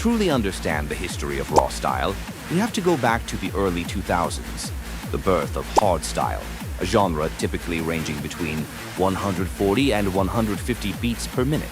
truly understand the history of Rawstyle, we have to go back to the early 2000s, the birth of Hardstyle, a genre typically ranging between 140 and 150 beats per minute.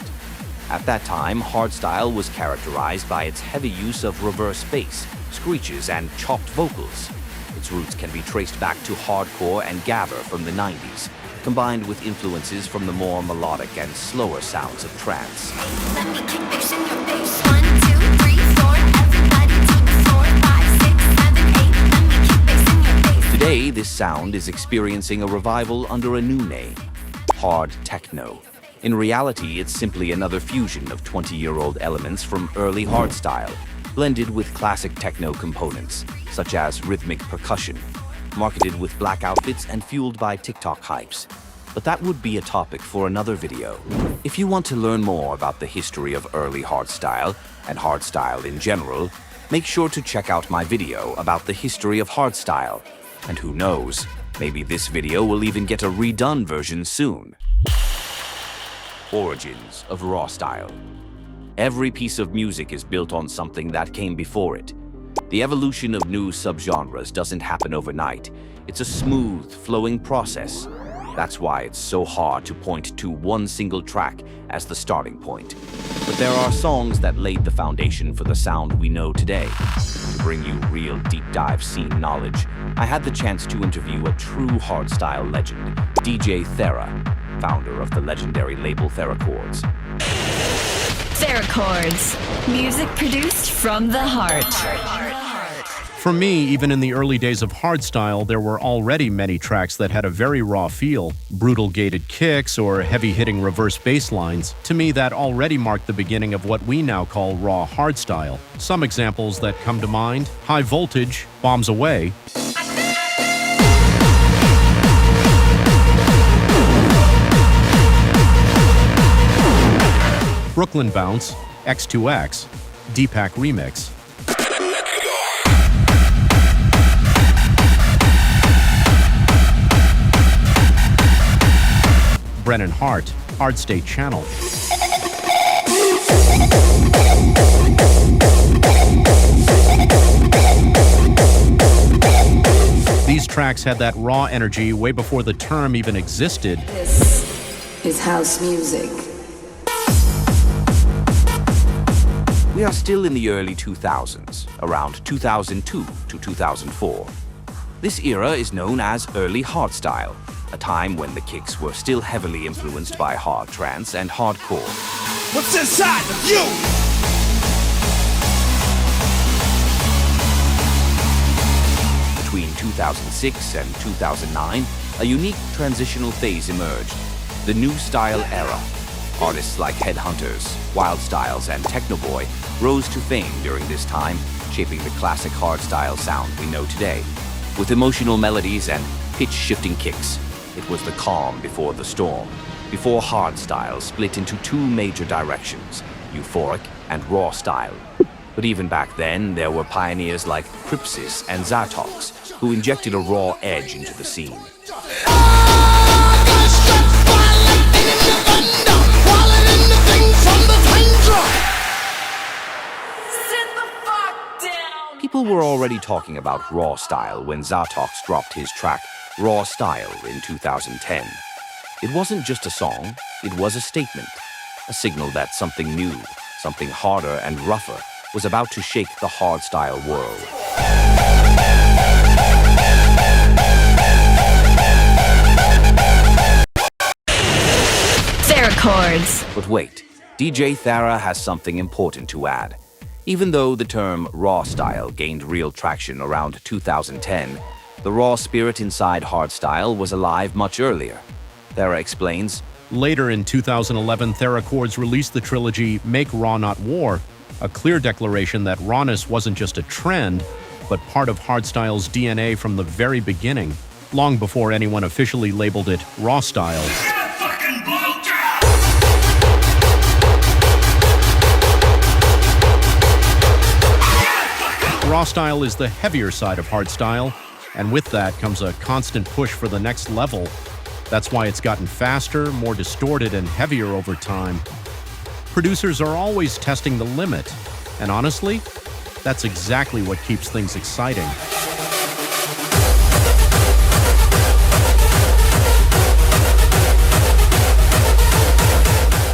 At that time, Hardstyle was characterized by its heavy use of reverse bass, screeches, and chopped vocals. Its roots can be traced back to hardcore and gabber from the 90s, combined with influences from the more melodic and slower sounds of trance. Let me kick bass in your face. 1, 2, 3, 4. Everybody to the floor. 5, 6, 7, 8. Let me kick bass in your face. Today, this sound is experiencing a revival under a new name, hard techno. In reality, it's simply another fusion of 20-year-old elements from early hardstyle, blended with classic techno components, such as rhythmic percussion, marketed with black outfits and fueled by TikTok hypes. But that would be a topic for another video. If you want to learn more about the history of early hardstyle and hardstyle in general, make sure to check out my video about the history of hardstyle. And who knows, maybe this video will even get a redone version soon. Origins of Rawstyle. Every piece of music is built on something that came before it. The evolution of new subgenres doesn't happen overnight. It's a smooth, flowing process. That's why it's so hard to point to one single track as the starting point. But there are songs that laid the foundation for the sound we know today. To bring you real deep dive scene knowledge, I had the chance to interview a true hardstyle legend, DJ Thera, founder of the legendary label Theracords. Theracords, music produced from the heart. For me, even in the early days of hardstyle, there were already many tracks that had a very raw feel, brutal gated kicks or heavy-hitting reverse bass lines. To me, that already marked the beginning of what we now call raw hardstyle. Some examples that come to mind: High Voltage, Bombs Away, Brooklyn Bounce, X2X, Deepak Remix, Brennan Hart, Hard State Channel, These tracks had that raw energy way before the term even existed. This is house music. We are still in the early 2000s, around 2002 to 2004. This era is known as early hardstyle, a time when the kicks were still heavily influenced by hard trance and hardcore. What's inside of you? Between 2006 and 2009, a unique transitional phase emerged, the new style era. Artists like Headhunters, Wildstyles, and Technoboy rose to fame during this time, shaping the classic hardstyle sound we know today. With emotional melodies and pitch-shifting kicks, it was the calm before the storm, before hardstyle split into two major directions, euphoric and rawstyle. But even back then, there were pioneers like Crypsis and Zatox, who injected a raw edge into the scene. People were already talking about Rawstyle when Zatox dropped his track Rawstyle in 2010. It wasn't just a song, it was a statement, a signal that something new, something harder and rougher, was about to shake the hardstyle world. Theracords. But wait, DJ Thera has something important to add. Even though the term Rawstyle gained real traction around 2010, the raw spirit inside hardstyle was alive much earlier. Thera explains, Later in 2011, Theracords released the trilogy Make Raw Not War, a clear declaration that rawness wasn't just a trend, but part of hardstyle's DNA from the very beginning, long before anyone officially labeled it Rawstyle. Rawstyle is the heavier side of hardstyle, and with that comes a constant push for the next level. That's why it's gotten faster, more distorted, and heavier over time. Producers are always testing the limit, And honestly, that's exactly what keeps things exciting.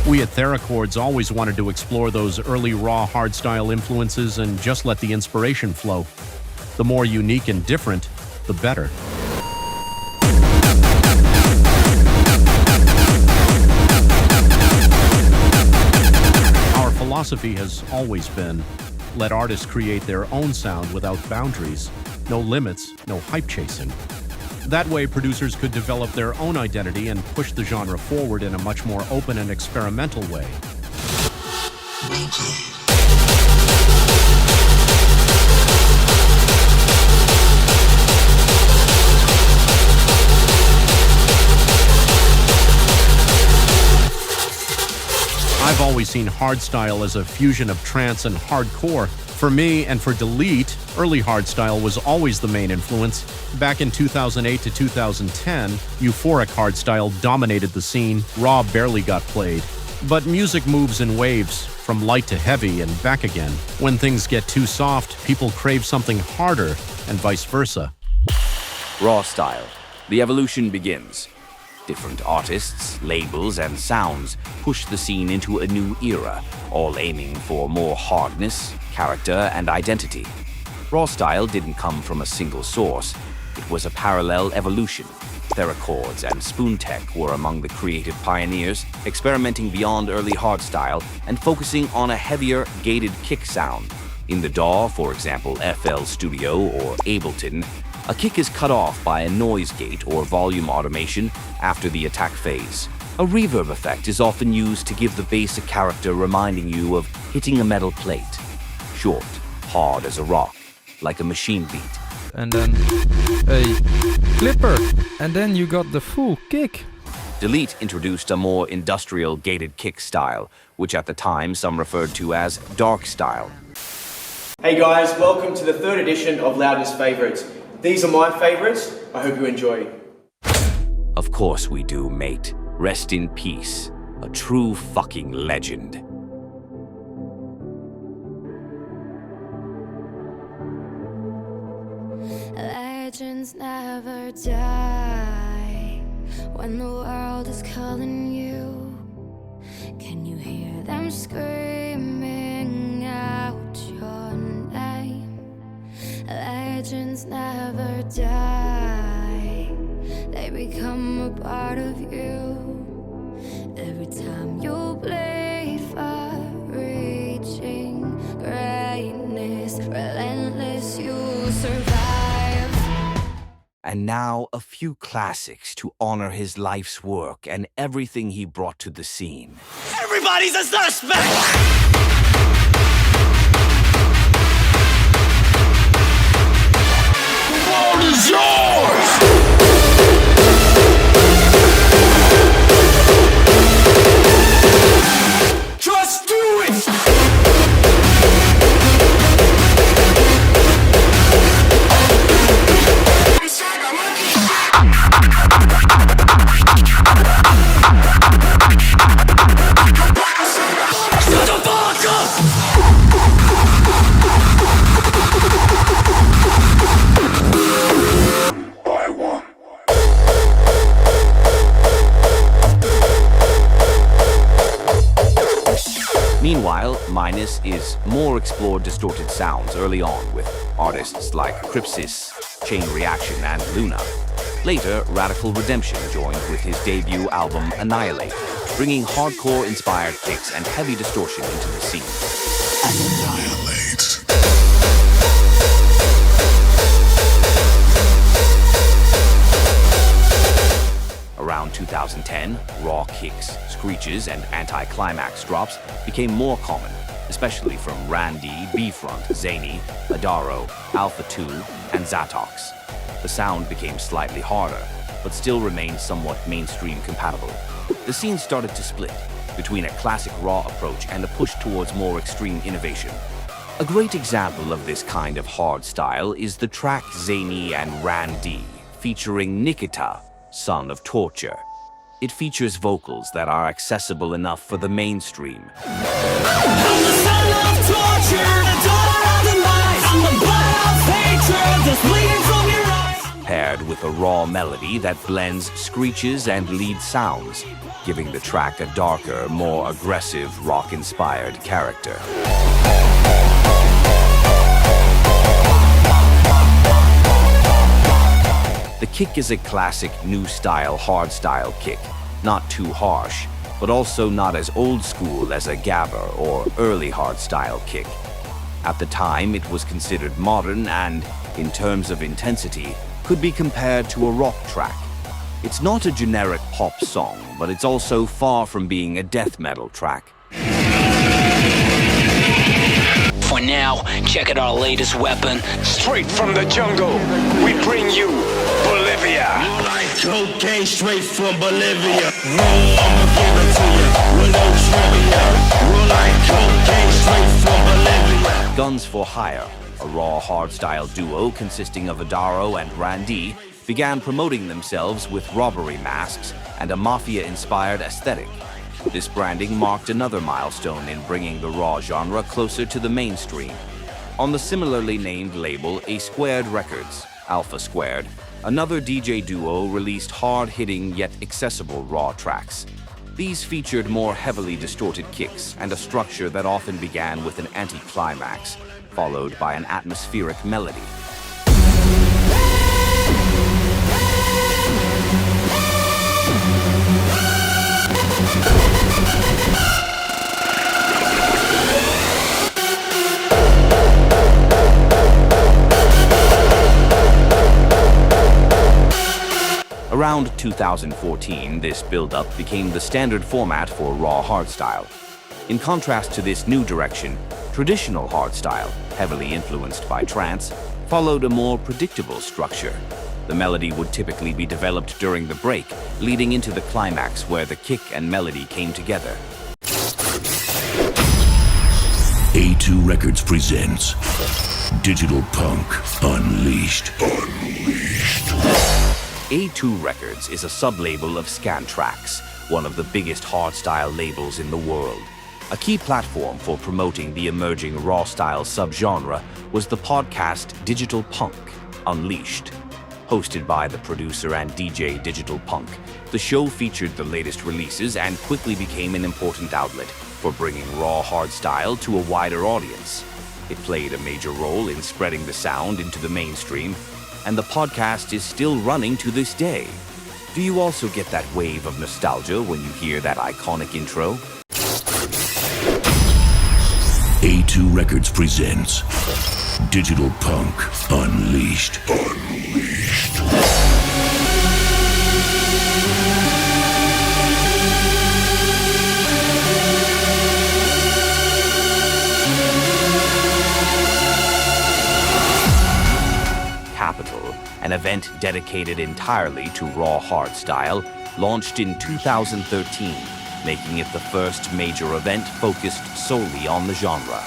We at Theracords always wanted to explore those early raw hardstyle influences and just let the inspiration flow. The more unique and different, the better. Our philosophy has always been, let artists create their own sound without boundaries, no limits, no hype chasing. That way, producers could develop their own identity and push the genre forward in a much more open and experimental way. I've always seen hardstyle as a fusion of trance and hardcore. For me and for Delete, early hardstyle was always the main influence. Back in 2008 to 2010, euphoric hardstyle dominated the scene, raw barely got played. But music moves in waves, from light to heavy and back again. When things get too soft, people crave something harder, and vice versa. Rawstyle. The evolution begins. Different artists, labels, and sounds push the scene into a new era, all aiming for more hardness, character, and identity. Rawstyle didn't come from a single source. It was a parallel evolution. Theracords and Spoontech were among the creative pioneers, experimenting beyond early hardstyle and focusing on a heavier, gated kick sound. In the DAW, for example, FL Studio or Ableton, a kick is cut off by a noise gate or volume automation after the attack phase. A reverb effect is often used to give the bass a character reminding you of hitting a metal plate. Short, hard as a rock, like a machine beat. And then a clipper, and then you got the full kick. Delete introduced a more industrial gated kick style, which at the time some referred to as dark style. Hey guys, welcome to the third edition of Loudest Favorites. These are my favorites. I hope you enjoy. Of course we do, mate. Rest in peace. A true fucking legend. Legends never die when the world is calling you. Can you hear them screaming out your name? Legends never die, they become a part of you. Every time you bleed for reaching greatness, relentless you survive. And now a few classics to honor his life's work and everything he brought to the scene. Everybody's a suspect! The world is yours! Just do it! Meanwhile, Minus is more explored distorted sounds early on with artists like Crypsis, Chain Reaction, and Luna. Later, Radical Redemption joined with his debut album Annihilate, bringing hardcore-inspired kicks and heavy distortion into the scene. Annihilate. Around 2010, raw kicks, screeches, and anti-climax drops became more common, especially from Randy, B-Front, Zany, Adaro, Alpha 2, and Zatox. The sound became slightly harder, but still remained somewhat mainstream compatible. The scene started to split between a classic raw approach and a push towards more extreme innovation. A great example of this kind of hardstyle is the track Zany and Randy, featuring Nikita, Son of Torture. It features vocals that are accessible enough for the mainstream, paired with a raw melody that blends screeches and lead sounds, giving the track a darker, more aggressive, rock-inspired character. The kick is a classic new-style hardstyle kick, not too harsh, but also not as old-school as a gabber or early hardstyle kick. At the time, it was considered modern and, in terms of intensity, could be compared to a rock track. It's not a generic pop song, but it's also far from being a death metal track. For now, check out our latest weapon. Straight from the jungle, we bring you Bolivia. Like cocaine straight from Bolivia. I'ma give it to you with no trivia. Like cocaine straight from Bolivia. Guns for Hire, a raw hardstyle duo consisting of Adaro and Randy, began promoting themselves with robbery masks and a mafia-inspired aesthetic. This branding marked another milestone in bringing the raw genre closer to the mainstream. On the similarly named label A Squared Records, Alpha Squared, another DJ duo released hard-hitting yet accessible raw tracks. These featured more heavily distorted kicks and a structure that often began with an anticlimax, followed by an atmospheric melody. Around 2014, this build-up became the standard format for raw hardstyle. In contrast to this new direction, traditional hardstyle, heavily influenced by trance, followed a more predictable structure. The melody would typically be developed during the break, leading into the climax where the kick and melody came together. A2 Records presents Digital Punk Unleashed. A2 Records is a sub-label of Scantraxx, one of the biggest hardstyle labels in the world. A key platform for promoting the emerging Rawstyle subgenre was the podcast Digital Punk Unleashed. Hosted by the producer and DJ Digital Punk, the show featured the latest releases and quickly became an important outlet for bringing raw hardstyle to a wider audience. It played a major role in spreading the sound into the mainstream, and the podcast is still running to this day. Do you also get that wave of nostalgia when you hear that iconic intro? A2 Records presents Digital Punk Unleashed. Qapital, an event dedicated entirely to raw hardstyle, launched in 2013, making it the first major event focused solely on the genre.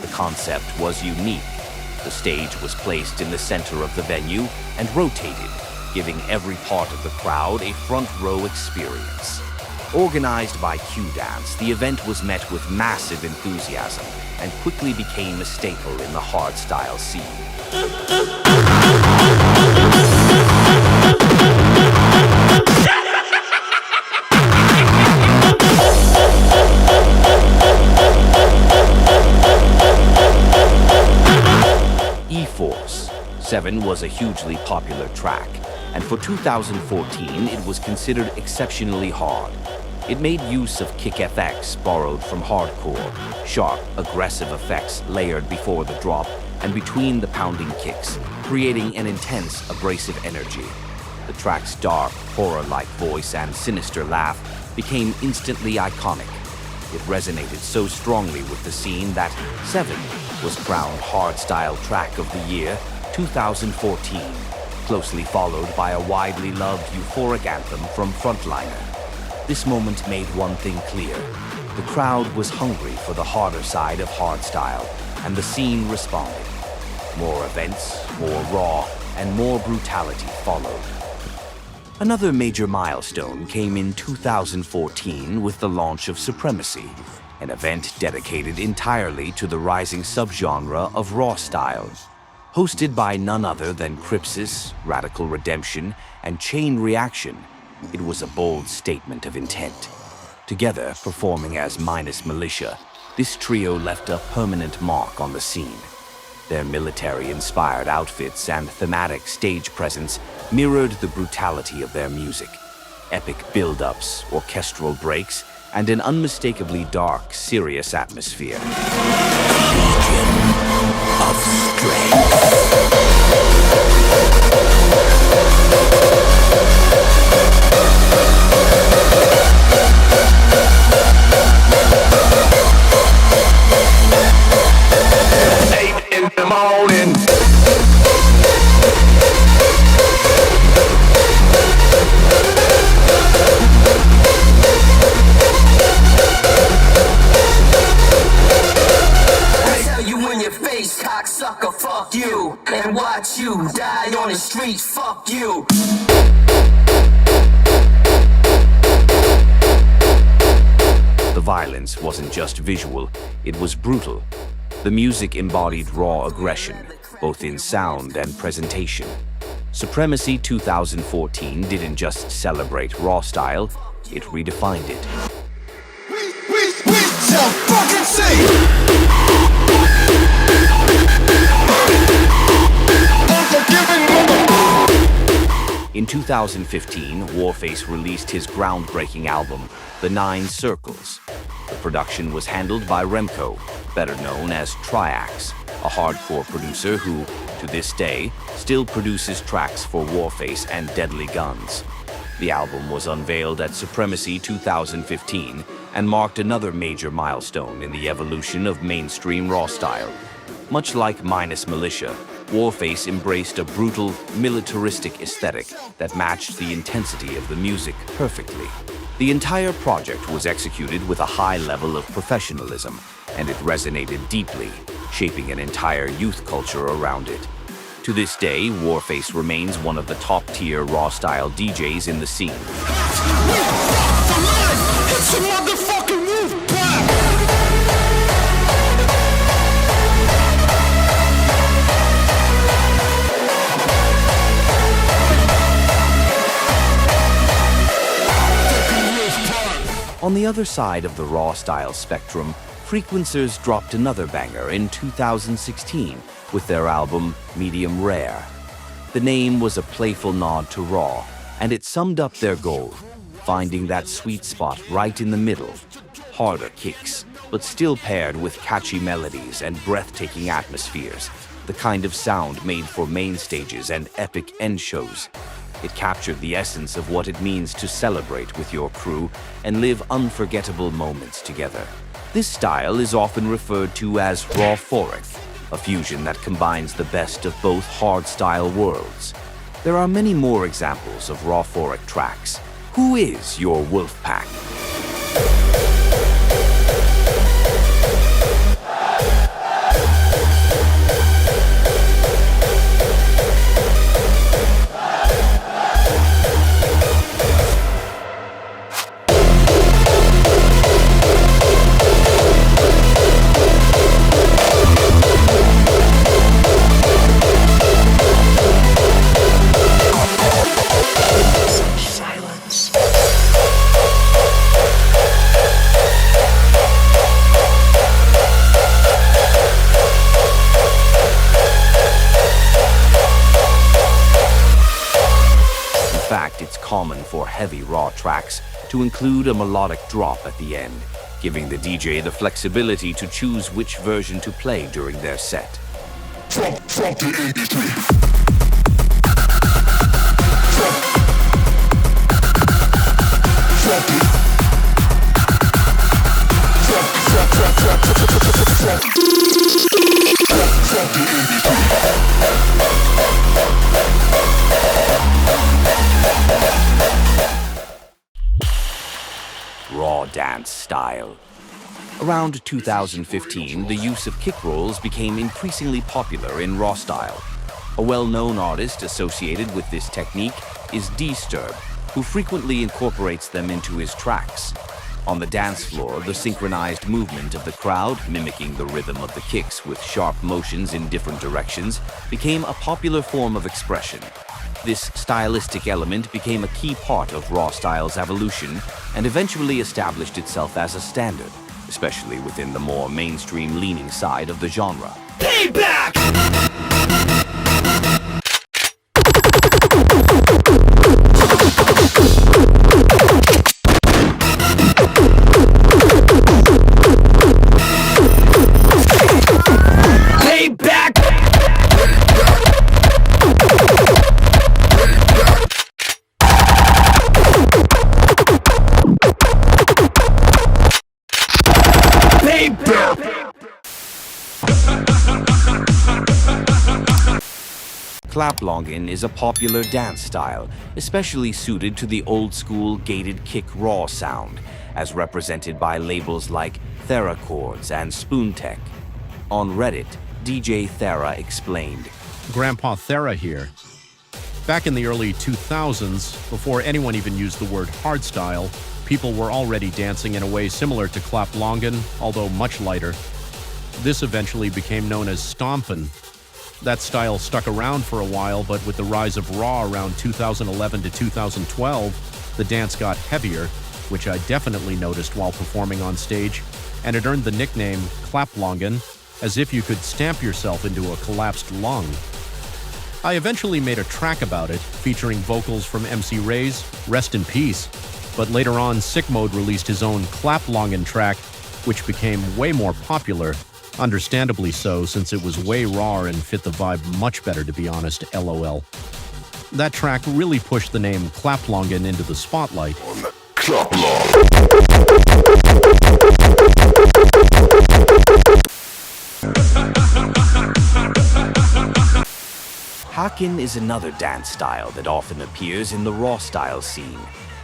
The concept was unique. The stage was placed in the center of the venue and rotated, giving every part of the crowd a front-row experience. Organized by Q-Dance, the event was met with massive enthusiasm and quickly became a staple in the hardstyle scene. E-Force 7 was a hugely popular track, and for 2014 it was considered exceptionally hard. It made use of kick FX borrowed from hardcore, sharp, aggressive effects layered before the drop and between the pounding kicks, creating an intense, abrasive energy. The track's dark, horror-like voice and sinister laugh became instantly iconic. It resonated so strongly with the scene that 7 was crowned Hardstyle Track of the Year 2014, closely followed by a widely loved euphoric anthem from Frontliner. This moment made one thing clear. The crowd was hungry for the harder side of hardstyle, and the scene responded. More events, more raw, and more brutality followed. Another major milestone came in 2014 with the launch of Supremacy, an event dedicated entirely to the rising subgenre of Rawstyle. Hosted by none other than Crypsis, Radical Redemption, and Chain Reaction, it was a bold statement of intent. Together, performing as Militia, this trio left a permanent mark on the scene. Their military-inspired outfits and thematic stage presence mirrored the brutality of their music. Epic build-ups, orchestral breaks, and an unmistakably dark, serious atmosphere. Legion of Strength. Cocksucker, fuck you, and watch you die on the street, fuck you. The violence wasn't just visual, it was brutal. The music embodied raw aggression, both in sound and presentation. Supremacy 2014 didn't just celebrate Rawstyle, it redefined it. We shall fucking see! In 2015, Warface released his groundbreaking album, The 9 Circles. The production was handled by Remco, better known as Triax, a hardcore producer who, to this day, still produces tracks for Warface and Deadly Guns. The album was unveiled at Supremacy 2015 and marked another major milestone in the evolution of mainstream Rawstyle. Much like Militia, Warface embraced a brutal, militaristic aesthetic that matched the intensity of the music perfectly. The entire project was executed with a high level of professionalism, and it resonated deeply, shaping an entire youth culture around it. To this day, Warface remains one of the top-tier Rawstyle DJs in the scene. It's a motherfucking move back! On the other side of the Rawstyle spectrum, Frequencers dropped another banger in 2016 with their album Medium Rare. The name was a playful nod to Raw, and it summed up their goal, finding that sweet spot right in the middle. Harder kicks, but still paired with catchy melodies and breathtaking atmospheres, the kind of sound made for main stages and epic end shows. It captured the essence of what it means to celebrate with your crew and live unforgettable moments together. This style is often referred to as raw-phoric, a fusion that combines the best of both hardstyle worlds. There are many more examples of raw-phoric tracks. Who is your wolf pack? It's common for heavy raw tracks to include a melodic drop at the end, giving the DJ the flexibility to choose which version to play during their set. From the industry. Raw dance style. Around 2015, the use of kick rolls became increasingly popular in Rawstyle. A well-known artist associated with this technique is Disturb, who frequently incorporates them into his tracks. On the dance floor, the synchronized movement of the crowd, mimicking the rhythm of the kicks with sharp motions in different directions, became a popular form of expression. This stylistic element became a key part of Rawstyle's evolution and eventually established itself as a standard, especially within the more mainstream-leaning side of the genre. Payback! Claplongan is a popular dance style, especially suited to the old-school gated kick raw sound, as represented by labels like Theracords and Spoontech. On Reddit, DJ Thera explained, Grandpa Thera here. Back in the early 2000s, before anyone even used the word hardstyle, people were already dancing in a way similar to Claplongan, although much lighter. This eventually became known as stompin'. That style stuck around for a while, but with the rise of raw around 2011 to 2012, the dance got heavier, which I definitely noticed while performing on stage, and it earned the nickname Claplongan, as if you could stamp yourself into a collapsed lung. I eventually made a track about it, featuring vocals from MC Ray's Rest in Peace, but later on Sick Mode released his own Claplongan track, which became way more popular. Understandably so, since it was way raw and fit the vibe much better, to be honest, LOL. That track really pushed the name Claplongan into the spotlight. Hakkin is another dance style that often appears in the Rawstyle scene.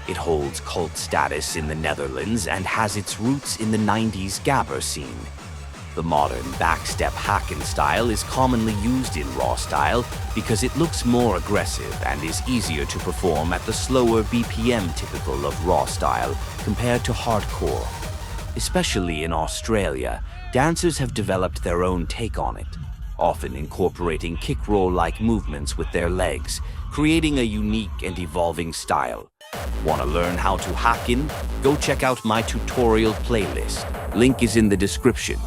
It holds cult status in the Netherlands and has its roots in the 90s gabber scene. The modern backstep Hakkin style is commonly used in Rawstyle because it looks more aggressive and is easier to perform at the slower BPM typical of Rawstyle compared to hardcore. Especially in Australia, dancers have developed their own take on it, often incorporating kick roll-like movements with their legs, creating a unique and evolving style. Want to learn how to Hakkin? Go check out my tutorial playlist. Link is in the description.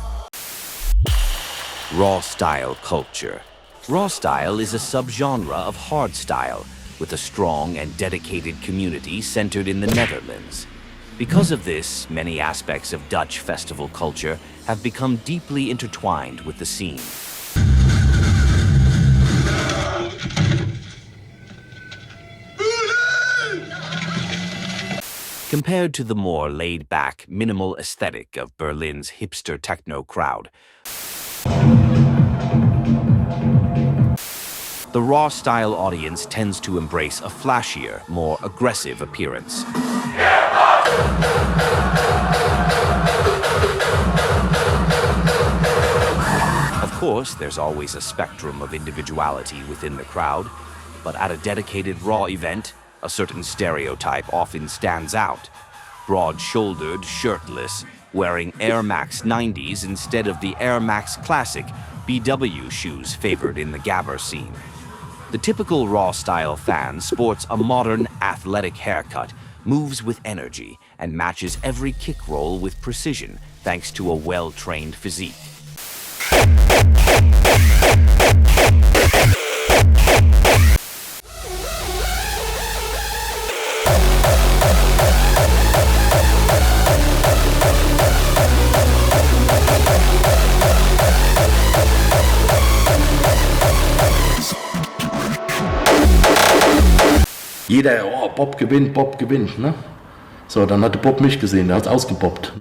Rawstyle culture. Rawstyle is a subgenre of hardstyle, with a strong and dedicated community centered in the Netherlands. Because of this, many aspects of Dutch festival culture have become deeply intertwined with the scene. Compared to the more laid-back, minimal aesthetic of Berlin's hipster techno crowd, the Rawstyle audience tends to embrace a flashier, more aggressive appearance. Of course, there's always a spectrum of individuality within the crowd, but at a dedicated Raw event, a certain stereotype often stands out. Broad-shouldered, shirtless, wearing Air Max 90s instead of the Air Max Classic BW shoes favored in the gabber scene. The typical Rawstyle fan sports a modern, athletic haircut, moves with energy, and matches every kick roll with precision thanks to a well-trained physique. Jeder, oh, Bob gewinnt, ne? So, dann hatte Bob mich gesehen, der hat's ausgebobbt.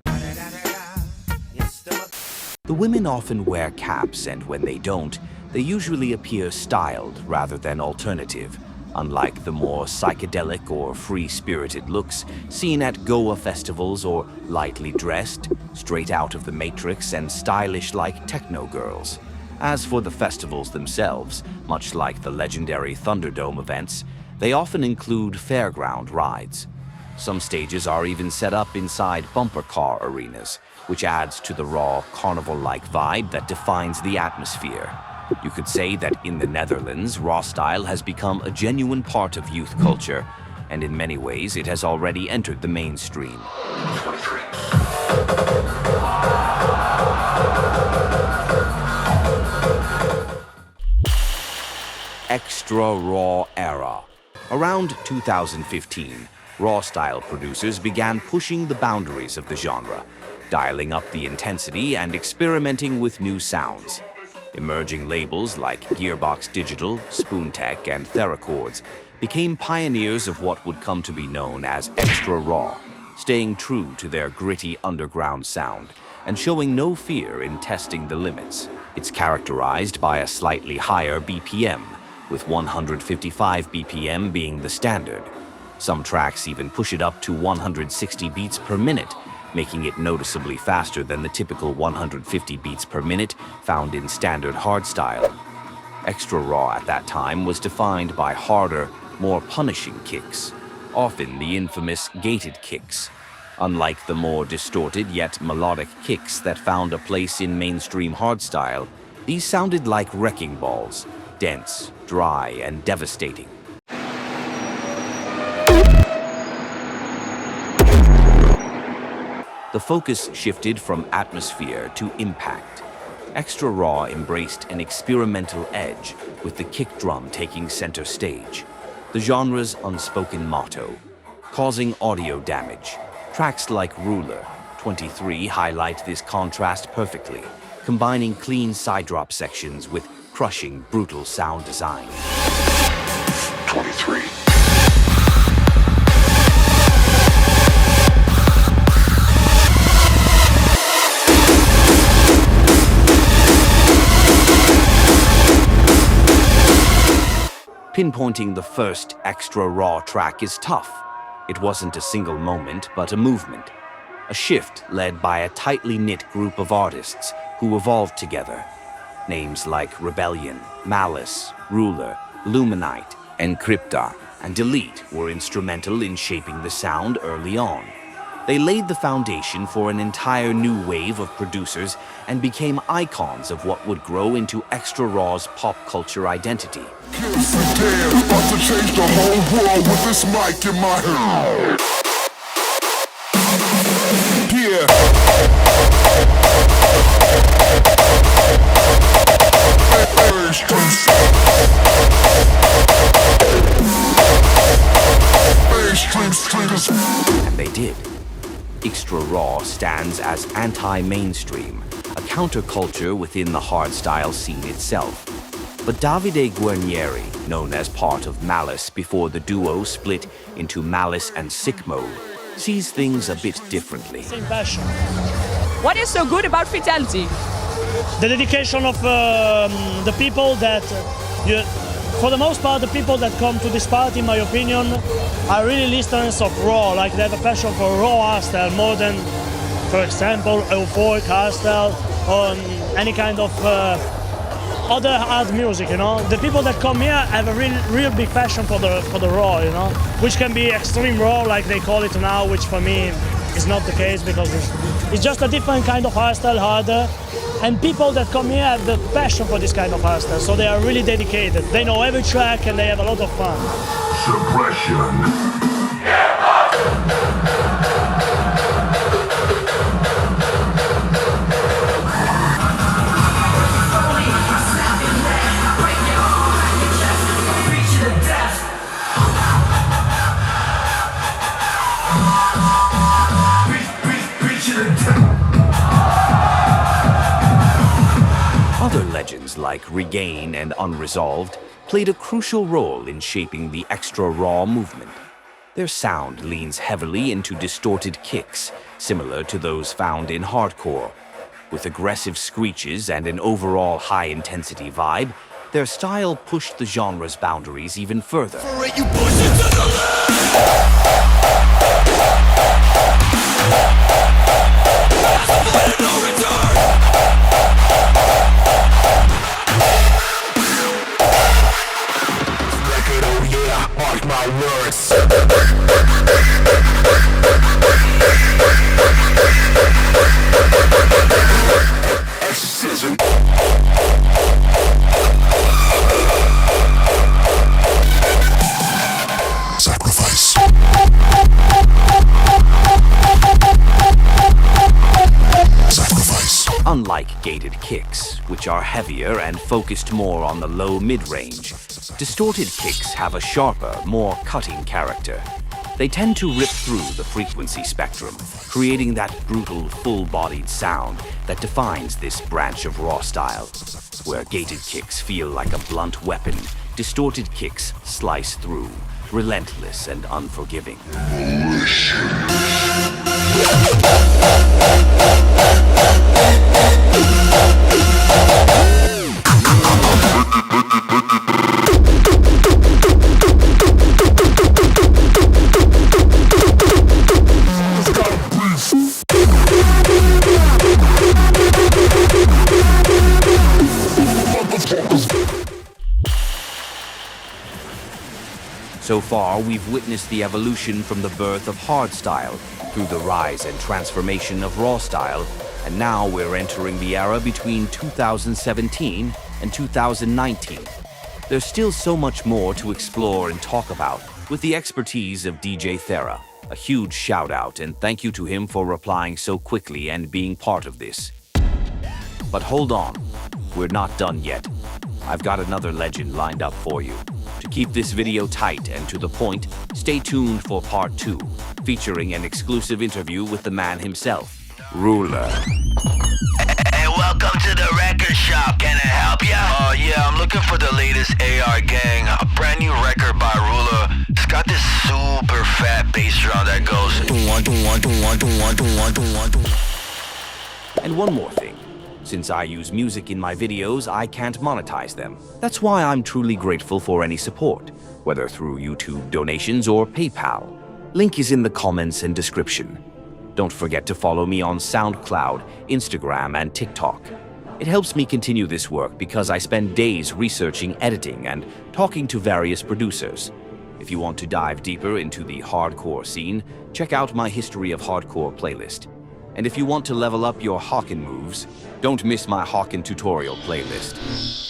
The women often wear caps, and when they don't, they usually appear styled rather than alternative, unlike the more psychedelic or free-spirited looks seen at Goa festivals or lightly dressed, straight out of the Matrix and stylish-like techno girls. As for the festivals themselves, much like the legendary Thunderdome events, They often include fairground rides. Some stages are even set up inside bumper car arenas, which adds to the raw, carnival-like vibe that defines the atmosphere. You could say that in the Netherlands, Rawstyle has become a genuine part of youth culture, and in many ways it has already entered the mainstream. Extra raw era. Around 2015, Rawstyle producers began pushing the boundaries of the genre, dialing up the intensity and experimenting with new sounds. Emerging labels like Gearbox Digital, Spoontech, and Theracords became pioneers of what would come to be known as extra raw, staying true to their gritty underground sound and showing no fear in testing the limits. It's characterized by a slightly higher BPM, with 155 BPM being the standard. Some tracks even push it up to 160 beats per minute, making it noticeably faster than the typical 150 beats per minute found in standard hardstyle. Extra raw at that time was defined by harder, more punishing kicks, often the infamous gated kicks. Unlike the more distorted yet melodic kicks that found a place in mainstream hardstyle, these sounded like wrecking balls, dense, dry, and devastating. The focus shifted from atmosphere to impact. Extra raw embraced an experimental edge, with the kick drum taking center stage, the genre's unspoken motto, causing audio damage. Tracks like Ruler, 23 highlight this contrast perfectly, combining clean side drop sections with crushing, brutal sound design. 23. Pinpointing the first extra raw track is tough. It wasn't a single moment, but a movement. A shift led by a tightly knit group of artists who evolved together. Names like Rebellion, Malice, Ruler, Luminite, Encrypta, and Delete were instrumental in shaping the sound early on. They laid the foundation for an entire new wave of producers and became icons of what would grow into Extra Raw's pop culture identity. About to change the whole world with this mic in my hand. Yeah. And they did. Extra Raw stands as anti-mainstream, a counterculture within the hardstyle scene itself. But Davide Guarnieri, known as part of Malice before the duo split into Malice and Sick Mode, sees things a bit differently. Same passion. What is so good about Fatality? The dedication of the people that, for the most part, the people that come to this party, in my opinion, are really listeners of raw. Like they have a passion for raw hardstyle more than, for example, euphoric hardstyle or any kind of other hard music. You know, the people that come here have a real big passion for the raw. You know, which can be extreme raw, like they call it now, which for me is not the case because it's just a different kind of hardstyle, harder. And people that come here have the passion for this kind of hardstyle, so they are really dedicated. They know every track and they have a lot of fun. Suppression. Other legends like Regain and Unresolved played a crucial role in shaping the Extra Raw movement. Their sound leans heavily into distorted kicks, similar to those found in hardcore. With aggressive screeches and an overall high-intensity vibe, their style pushed the genre's boundaries even further. Unlike gated kicks, which are heavier and focused more on the low mid-range, distorted kicks have a sharper, more cutting character. They tend to rip through the frequency spectrum, creating that brutal, full-bodied sound that defines this branch of Rawstyle. Where gated kicks feel like a blunt weapon, distorted kicks slice through, relentless and unforgiving. So far, we've witnessed the evolution from the birth of Hardstyle through the rise and transformation of Rawstyle, and now we're entering the era between 2017 and 2019. There's still so much more to explore and talk about with the expertise of DJ Thera. A huge shout out and thank you to him for replying so quickly and being part of this. But hold on, we're not done yet. I've got another legend lined up for you. To keep this video tight and to the point, stay tuned for part 2, featuring an exclusive interview with the man himself, Ruler. Hey, welcome to the record shop. Can I help ya? Yeah, I'm looking for the latest AR Gang. A brand new record by Ruler. It's got this super fat bass drum that goes. And one more thing. Since I use music in my videos, I can't monetize them. That's why I'm truly grateful for any support, whether through YouTube donations or PayPal. Link is in the comments and description. Don't forget to follow me on SoundCloud, Instagram, and TikTok. It helps me continue this work because I spend days researching, editing, and talking to various producers. If you want to dive deeper into the hardcore scene, check out my History of Hardcore playlist. And if you want to level up your Hawken moves, don't miss my Hawken tutorial playlist.